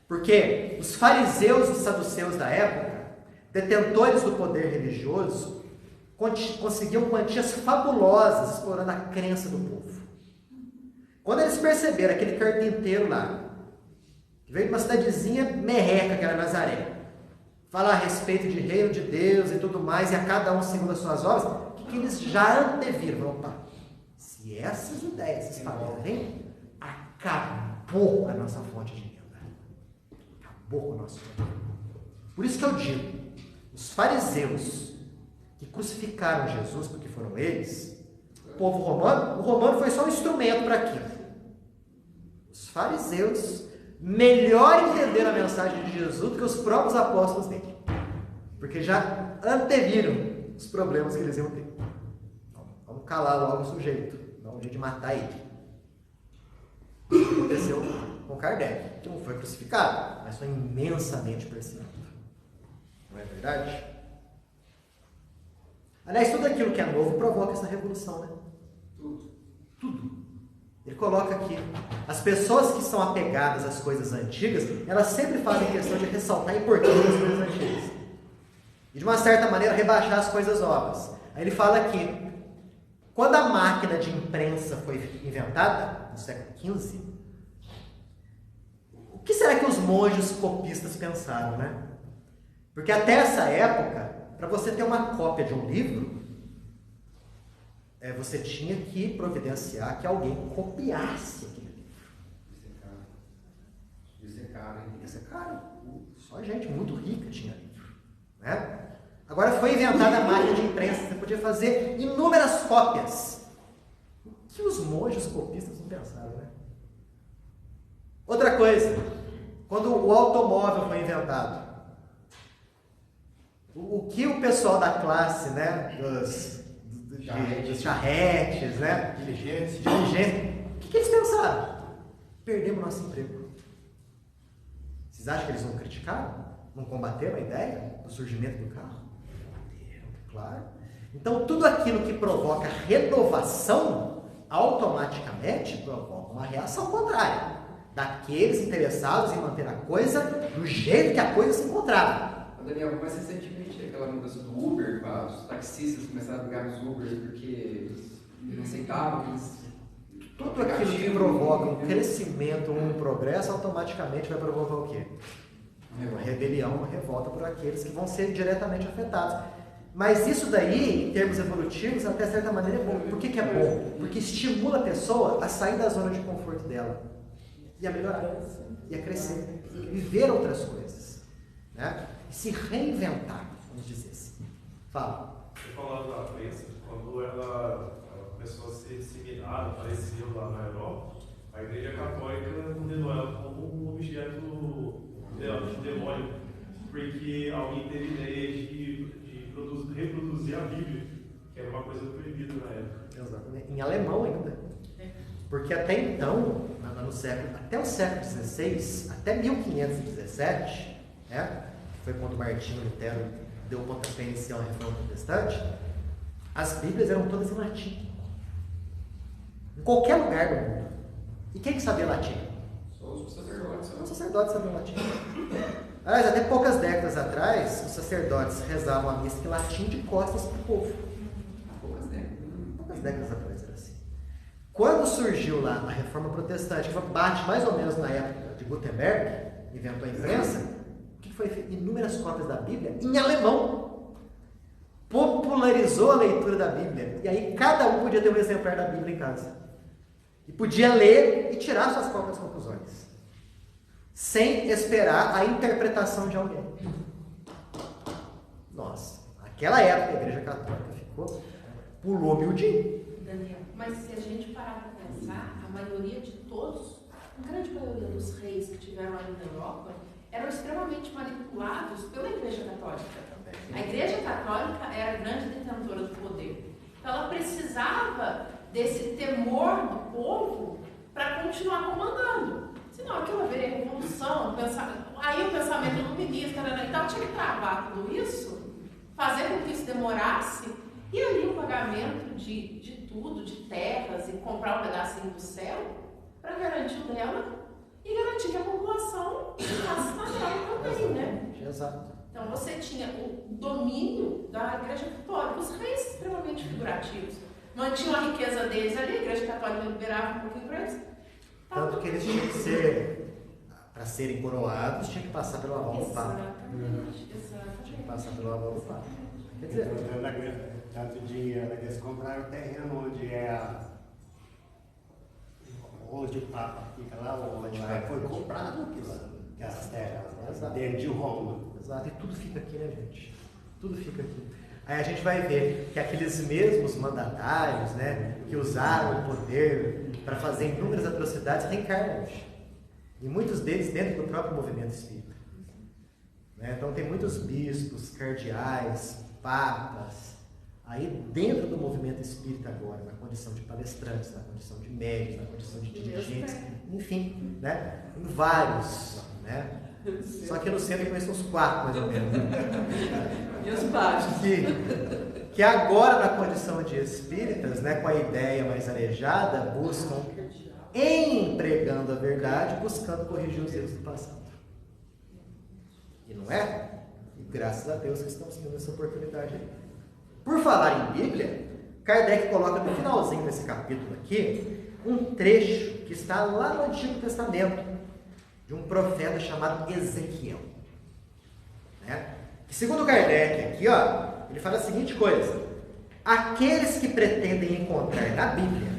A: Porque os fariseus e os saduceus da época, detentores do poder religioso, conseguiam quantias fabulosas explorando a crença do povo. Quando eles perceberam aquele carpinteiro lá, que veio de uma cidadezinha merreca, que era Nazaré, falar a respeito de reino de Deus e tudo mais, e a cada um segundo as suas obras, o que eles já anteviram? Opa, se essas ideias se espalharem, acabou a nossa fonte de renda. Acabou o nosso renda. Por isso que eu digo, os fariseus que crucificaram Jesus, porque foram eles, o povo romano, o romano foi só um instrumento para aquilo. Os fariseus melhor entenderam a mensagem de Jesus do que os próprios apóstolos dele. Porque já anteviram os problemas que eles iam ter. Então, vamos calar logo o sujeito, dar um jeito de matar ele. Isso que aconteceu com Kardec, que não foi crucificado, mas foi imensamente perseguido. Não é verdade? Aliás, tudo aquilo que é novo provoca essa revolução, né? Tudo. Ele coloca aqui, as pessoas que são apegadas às coisas antigas, elas sempre fazem questão de ressaltar a importância das coisas antigas. E de uma certa maneira rebaixar as coisas novas. Aí ele fala aqui, quando a máquina de imprensa foi inventada, no século XV, o que será que os monges copistas pensaram, né? Porque até essa época, para você ter uma cópia de um livro, você tinha que providenciar que alguém copiasse aquele livro.
B: Isso é caro, hein?
A: Isso é caro. Só gente muito rica tinha livro. Né? Agora foi inventada a máquina de imprensa, você podia fazer inúmeras cópias. O que os monges copistas não pensaram, né? Outra coisa, quando o automóvel foi inventado, o que o pessoal da classe, né, dos charretes, né, diligentes, o que eles pensaram? Perdemos nosso emprego. Vocês acham que eles não criticaram? Não combateram a ideia do surgimento do carro? Combateram, claro. Então, tudo aquilo que provoca renovação, automaticamente provoca uma reação contrária daqueles interessados em manter a coisa do jeito que a coisa se encontrava.
B: Daniel, mais recentemente aquela mudança do Uber, os taxistas começaram a brigar nos Uber porque eles não aceitavam eles.
A: Tudo aquilo que provoca um crescimento, um progresso, automaticamente vai provocar o quê? Uma rebelião, uma revolta por aqueles que vão ser diretamente afetados. Mas isso daí, em termos evolutivos, até certa maneira é bom. Por que é bom? Porque estimula a pessoa a sair da zona de conforto dela e a melhorar, e a crescer, e viver outras coisas, né? E se reinventar, vamos dizer assim. Fala.
K: Você falando da prensa, quando ela começou a ser disseminada, apareceu lá na Europa, a Igreja Católica condenou ela como um objeto de demônio, porque alguém teve ideia de reproduzir a Bíblia, que era uma coisa proibida na época.
A: Exatamente. Em alemão ainda. Porque até então, até o século XVI, até 1517, né, foi quando Martinho Lutero deu o pontapé inicial à reforma protestante, as Bíblias eram todas em latim. Em qualquer lugar do mundo. E quem que sabia latim?
B: Só os sacerdotes.
A: Os sacerdotes sabiam latim. Aliás, até poucas décadas atrás, os sacerdotes rezavam a missa em latim de costas para o povo. Poucas décadas atrás era assim. Quando surgiu lá a Reforma Protestante, que bate mais ou menos na época de Gutenberg, inventou a imprensa, o que foi feito? Inúmeras cópias da Bíblia em alemão. Popularizou a leitura da Bíblia. E aí cada um podia ter um exemplar da Bíblia em casa. E podia ler e tirar suas próprias conclusões. Sem esperar a interpretação de alguém. Nossa, naquela época a Igreja Católica pulou miudinho.
L: Daniel, mas se a gente parar para pensar, a maioria de todos, a grande maioria dos reis que tiveram ali na Europa, eram extremamente manipulados pela Igreja Católica. A Igreja Católica era a grande detentora do poder. Então ela precisava desse temor do povo para continuar comandando. Senão aquilo haveria revolução, aí o pensamento iluminista, então tinha que travar tudo isso, fazer com que isso demorasse, e ali o pagamento de tudo, de terras, e comprar um pedacinho do céu, para garantir o dela, e garantir que a população ficasse na dela também, né?
A: Exato.
L: Então você tinha o domínio da Igreja Católica, os reis extremamente figurativos, mantinham a riqueza deles ali, a Igreja Católica liberava um pouquinho para eles.
A: Tanto que eles tinham que ser, para serem coroados, tinha que passar pela mão do Papa.
L: Exatamente.
A: Tinha que passar pela mão do Papa. Quer dizer,
J: tanto dinheiro que eles compraram o terreno onde o Papa fica lá, onde foi comprado aquelas terras, dentro de Roma.
A: Exato, e tudo fica aqui, né, gente? Tudo fica aqui. Aí a gente vai ver que aqueles mesmos mandatários, né, que usaram o poder para fazer inúmeras atrocidades, reencarnam hoje. E muitos deles dentro do próprio movimento espírita. Né? Então tem muitos bispos, cardeais, papas, aí dentro do movimento espírita agora, na condição de palestrantes, na condição de médicos, na condição de dirigentes, enfim, né? Em vários, né? Só que no centro conheço uns 4, mais ou menos.
L: E os baixos.
A: Que agora, na condição de espíritas, né, com a ideia mais arejada, buscam, empregando a verdade, buscando corrigir os erros do passado. E não é? E graças a Deus que estamos tendo essa oportunidade aí. Por falar em Bíblia, Kardec coloca no finalzinho desse capítulo aqui, um trecho que está lá no Antigo Testamento, de um profeta chamado Ezequiel. Né? Que segundo Kardec aqui, ó, ele fala a seguinte coisa: aqueles que pretendem encontrar na Bíblia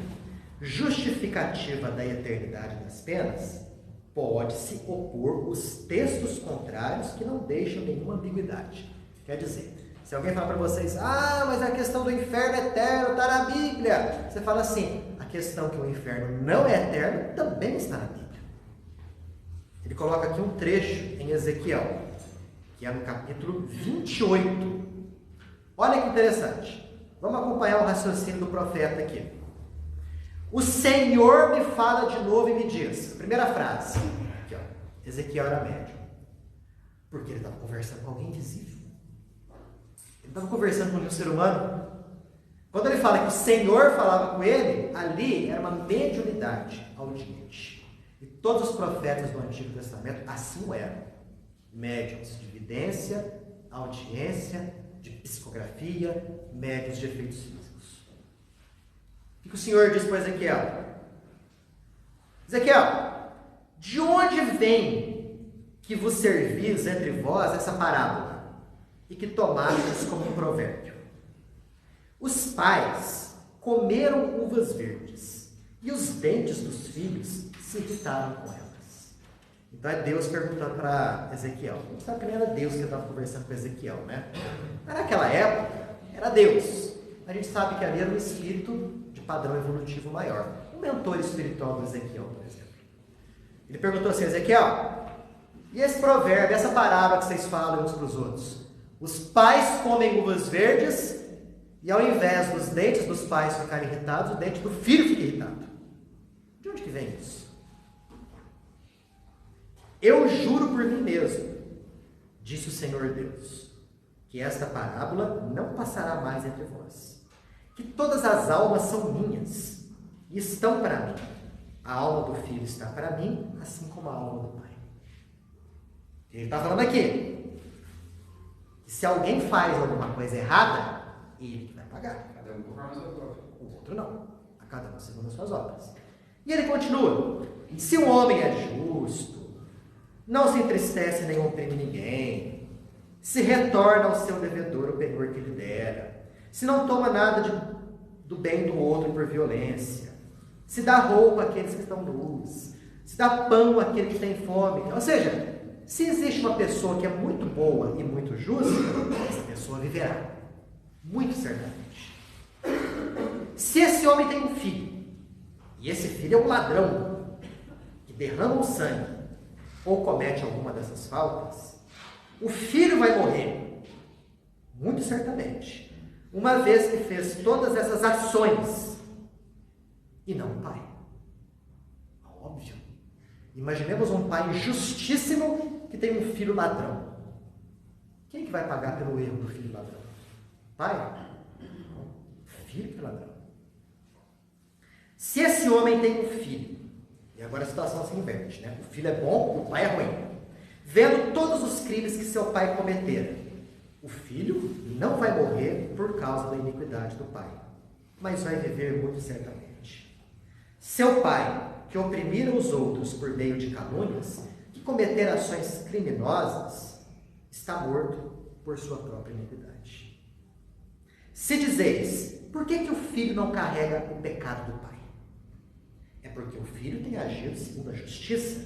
A: justificativa da eternidade das penas, pode-se opor os textos contrários que não deixam nenhuma ambiguidade. Quer dizer, se alguém falar para vocês, mas a questão do inferno eterno está na Bíblia, você fala assim, a questão que o inferno não é eterno também está na Bíblia. Ele coloca aqui um trecho em Ezequiel, que é no capítulo 28. Olha que interessante. Vamos acompanhar o raciocínio do profeta aqui. O Senhor me fala de novo e me diz. Primeira frase. Aqui, ó. Ezequiel era médium. Porque ele estava conversando com alguém invisível. Ele estava conversando com um ser humano. Quando ele fala que o Senhor falava com ele, ali era uma mediunidade audiente. E todos os profetas do Antigo Testamento assim o eram. Médiuns de vidência, audiência, de psicografia, médiuns de efeitos físicos. O que o Senhor diz para Ezequiel? Ezequiel, de onde vem que vos servis entre vós essa parábola e que tomastes como um provérbio? Os pais comeram uvas verdes e os dentes dos filhos se irritaram com elas. Então é Deus perguntando para Ezequiel. A gente sabe que não era Deus que estava conversando com Ezequiel, né? Mas naquela época, era Deus. A gente sabe que ali era um espírito de padrão evolutivo maior. Um mentor espiritual do Ezequiel, por exemplo. Ele perguntou assim, Ezequiel, e esse provérbio, essa parábola que vocês falam uns para os outros? Os pais comem uvas verdes e ao invés dos dentes dos pais ficarem irritados, o dente do filho fica irritado. De onde que vem isso? Eu juro por mim mesmo, disse o Senhor Deus, que esta parábola não passará mais entre vós, que todas as almas são minhas, estão para mim. A alma do filho está para mim, assim como a alma do pai. Ele está falando aqui. Se alguém faz alguma coisa errada, ele que vai pagar.
B: Cada um conforme as suas obras.
A: O outro não. A cada um segundo as suas obras. E ele continua. Se um homem é justo, não se entristece nem oprime ninguém, se retorna ao seu devedor o penhor que lhe dera, se não toma nada do bem do outro por violência, se dá roupa àqueles que estão nus, se dá pão àquele que tem fome. Ou seja, se existe uma pessoa que é muito boa e muito justa, essa pessoa viverá, muito certamente. Se esse homem tem um filho, e esse filho é um ladrão, que derrama o sangue, ou comete alguma dessas faltas, o filho vai morrer, muito certamente, uma vez que fez todas essas ações, e não o pai. Óbvio. Imaginemos um pai justíssimo que tem um filho ladrão. Quem que vai pagar pelo erro do filho ladrão? Pai? Não. Filho que é ladrão. Se esse homem tem um filho, e agora a situação se inverte, né? O filho é bom, o pai é ruim. Vendo todos os crimes que seu pai cometera, o filho não vai morrer por causa da iniquidade do pai, mas vai viver muito certamente. Seu pai, que oprimira os outros por meio de calúnias, que cometer ações criminosas, está morto por sua própria iniquidade. Se dizeis, por que o filho não carrega o pecado do pai? É porque o filho tem agido segundo a justiça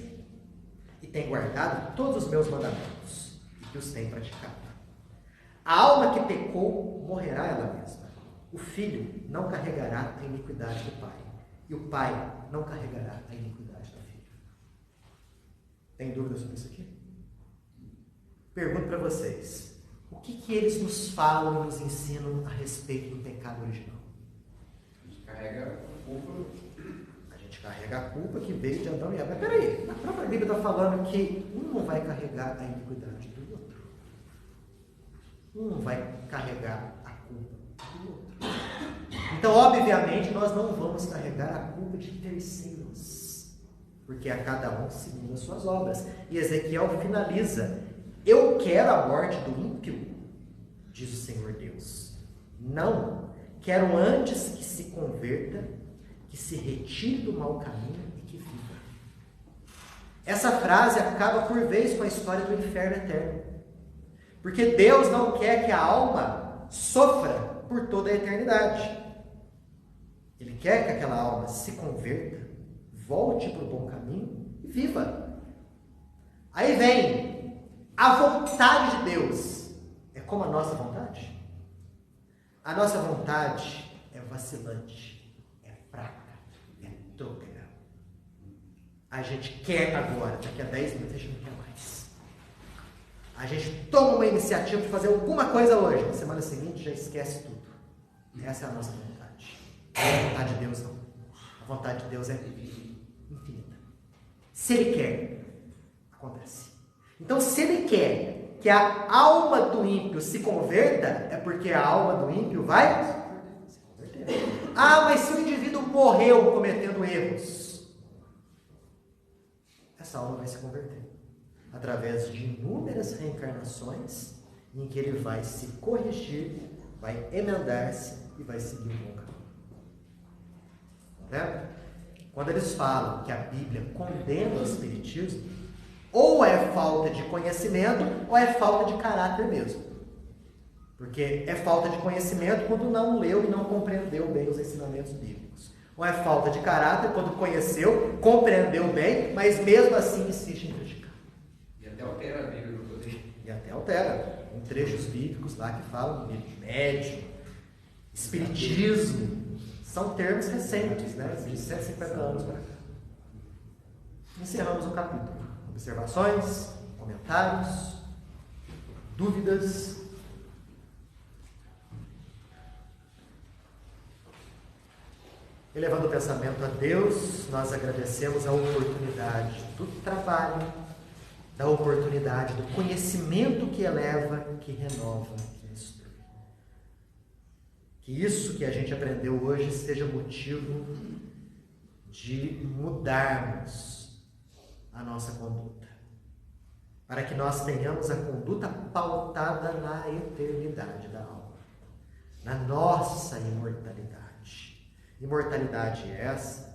A: e tem guardado todos os meus mandamentos e que os tem praticado. A alma que pecou morrerá ela mesma. O filho não carregará a iniquidade do pai e o pai não carregará a iniquidade do filho. Tem dúvida sobre isso aqui? Pergunto para vocês, o que eles nos falam e nos ensinam a respeito do pecado original?
B: A gente carrega a culpa.
A: A gente carrega a culpa que veio de Adão e Eva. Mas peraí, a própria Bíblia está falando que um não vai carregar a iniquidade do outro. Um não vai carregar a culpa do outro. Então, obviamente, nós não vamos carregar a culpa de terceiros, porque a cada um segundo as suas obras. E Ezequiel finaliza: eu quero a morte do ímpio, diz o Senhor Deus. Não, quero antes que se converta, que se retire do mau caminho e que viva. Essa frase acaba por vez com a história do inferno eterno, porque Deus não quer que a alma sofra por toda a eternidade. Ele quer que aquela alma se converta, volte para o bom caminho e viva. Aí vem a vontade de Deus. É como a nossa vontade? A nossa vontade é vacilante, é fraca, é trôpega. A gente quer agora, daqui a 10 minutos a gente não quer mais. A gente toma uma iniciativa de fazer alguma coisa hoje, na semana seguinte já esquece tudo. Essa é a nossa vontade. A vontade de Deus não. A vontade de Deus é infinita. Se Ele quer, acontece. Então, se Ele quer que a alma do ímpio se converta, é porque a alma do ímpio vai se converter. Ah, mas se o indivíduo morreu cometendo erros, essa alma vai se converter através de inúmeras reencarnações em que ele vai se corrigir, vai emendar-se e vai seguir o bom caminho. Quando eles falam que a Bíblia condena o espiritismo, ou é falta de conhecimento ou é falta de caráter mesmo. Porque é falta de conhecimento quando não leu e não compreendeu bem os ensinamentos bíblicos. Ou é falta de caráter quando conheceu, compreendeu bem, mas mesmo assim insiste em criticar.
B: E até altera a Bíblia para poder.
A: E até altera. Tem trechos bíblicos lá que falam de médium, espiritismo. São termos recentes, né? De 150 anos para cá. Encerramos o capítulo. Observações, comentários, dúvidas? Elevando o pensamento a Deus, nós agradecemos a oportunidade do trabalho, da oportunidade do conhecimento que eleva, que renova, que instrui. Que isso que a gente aprendeu hoje seja motivo de mudarmos a nossa conduta, para que nós tenhamos a conduta pautada na eternidade da alma, na nossa imortalidade. Imortalidade essa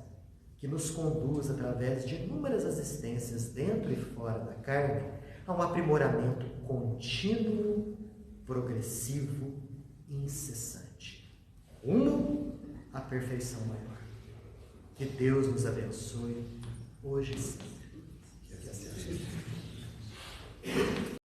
A: que nos conduz, através de inúmeras existências dentro e fora da carne, a um aprimoramento contínuo, progressivo e incessante, rumo à perfeição maior. Que Deus nos abençoe hoje e sempre. Que assim seja.